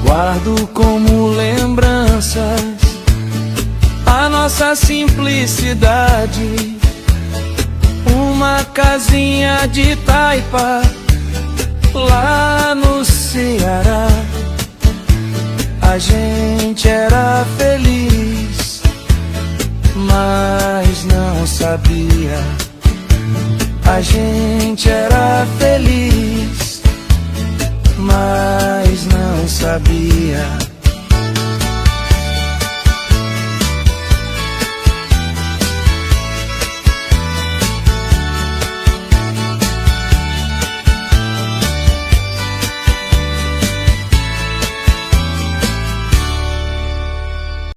Guardo como lembranças a nossa simplicidade, uma casinha de taipa lá no Ceará. A gente era feliz, mas não sabia. A gente era feliz, mas não sabia.